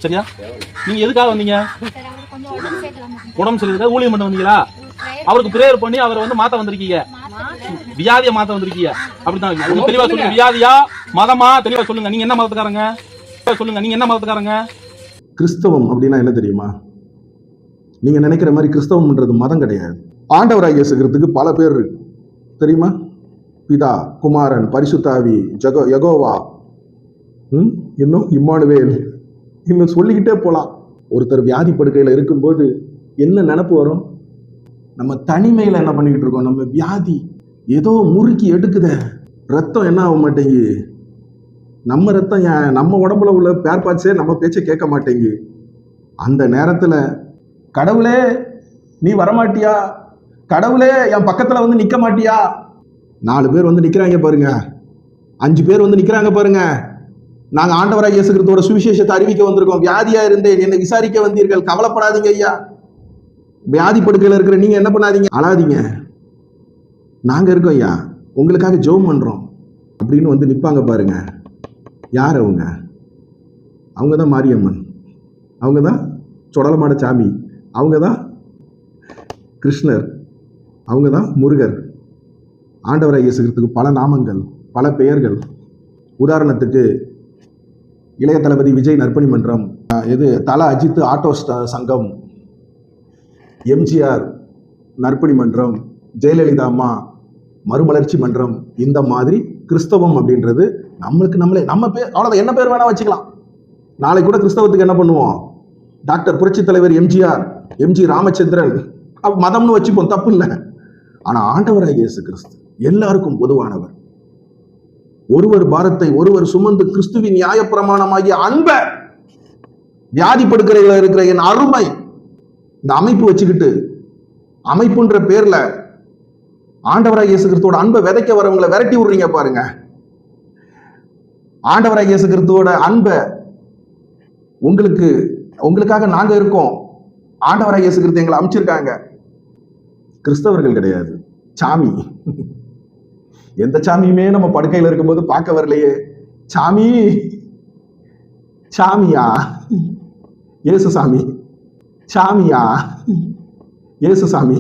சரியா? நீங்க எதுக்காக வந்தீங்க? உடம்பு சரியில்லை ஊழியம் பண்ண வந்தீங்களா? அவருக்கு பிரேயர் பண்ணி அவரை வந்து மாத்த வந்திருக்கீங்க, வியாதியை மாத்த வந்திருக்கீங்க. அப்படித்தான் தெளிவா சொல்லுங்க. வியாதியா மதமா தெளிவா சொல்லுங்க. நீங்க என்ன மதத்துக்காரங்க? சொல்லுங்க, நீங்க என்ன மதத்துக்காரங்க? கிறிஸ்தவம் அப்படின்னா என்ன தெரியுமா? நீங்க நினைக்கிற மாதிரி கிறிஸ்தவம்ன்றது மதம் கிடையாது. ஆண்டவராக இயேசுகிறதுக்கு பல பேர் இருக்கு தெரியுமா? பிதா, குமாரன், பரிசுத்தாவி, யெகோவா, இன்னும் இம்மானுவேல், இன்னும் சொல்லிக்கிட்டே போலாம். ஒருத்தர் வியாதி படுக்கையில இருக்கும்போது என்ன நினைப்பு வரும்? நம்ம தனிமையில என்ன பண்ணிக்கிட்டு இருக்கோம்? நம்ம வியாதி ஏதோ முறுக்கி எடுக்குத, ரத்தம் என்ன ஆக மாட்டேங்குது. நம்ம ரத்தம் நம்ம உடம்புல உள்ள பேர் பார்ட்ஸே நம்ம பேச்சை கேட்க மாட்டேங்குது. அந்த நேரத்துல கடவுளே நீ வரமாட்டியா, கடவுளே என் பக்கத்துல வந்து நிக்க மாட்டியா? 4 பேர் வந்து நிக்கிறாங்க பாருங்க, 5 பேர் வந்து நிக்கிறாங்க பாருங்க. நாங்க ஆண்டவராக இயேசு கிறிஸ்துவோட சுவிசேஷத்தை அறிவிக்க வந்திருக்கோம். வியாதியா இருந்தேன், என்னை விசாரிக்க வந்தீர்கள், கவலைப்படாதீங்க ஐயா. வியாதி படுக்கையில இருக்கிற நீங்க என்ன பண்ணாதீங்க, அழாதீங்க, நாங்க இருக்கோம் ஐயா, உங்களுக்காக ஜெபம் பண்றோம் அப்படின்னு வந்து நிப்பாங்க பாருங்க. யார் அவங்க? அவங்கதான் மாரியம்மன், அவங்கதான் சொடலமாட சாமி, அவங்கதான் கிருஷ்ணர், அவங்கதான் முருகர். ஆண்டவராக இயேசுகிறதுக்கு பல நாமங்கள், பல பெயர்கள். உதாரணத்துக்கு இளைய தளபதி விஜய் நற்பணி மன்றம், தல அஜித் ஆட்டோ சங்கம், எம்ஜிஆர் நற்பணி மன்றம், ஜெயலலிதா அம்மா மறுமலர்ச்சி மன்றம். இந்த மாதிரி கிறிஸ்தவம் அப்படின்றது நம்மளுக்கு நம்மளே நம்ம பேர், அவ்வளோதான், என்ன பேர் வேணா வச்சுக்கலாம். நாளைக்கு கூட கிறிஸ்தவத்துக்கு என்ன பண்ணுவோம்? டாக்டர் புரட்சி தலைவர் எம்ஜிஆர், எம்ஜி ராமச்சந்திரன், மதம்னு வச்சுப்போம், தப்பு இல்லை. ஆனா ஆண்டவராக இயேசு கிறிஸ்து எல்லாருக்கும் பொதுவானவர். ஒருவர் பாரத்தை ஒருவர் சுமந்து கிறிஸ்துவின் நியாயப்பிரமாணமாகிய அன்பை, வியாதி படுக்கையில இருக்கிற என் அருமை, இந்த அமைப்பு வச்சுக்கிட்டு அமைப்புன்ற பேர்ல ஆண்டவராக இயேசு கிறிஸ்துவோட அன்பை விதைக்க வரவங்களை விரட்டி விடுறீங்க பாருங்க. ஆண்டவராக இயேசு கிறிஸ்துவோட அன்பை உங்களுக்காக நாங்க இருக்கோம், ஆண்டவராக இயேசு கிறிஸ்து எங்களை அமைச்சிருக்காங்க. கிறிஸ்தவர்கள் கிடையாது, சாமி. எந்த சாமியுமே நம்ம படுக்கையில் இருக்கும்போது பார்க்க வரலையே. சாமி, சாமியா இயேசு சாமி, சாமியா இயேசு சாமி.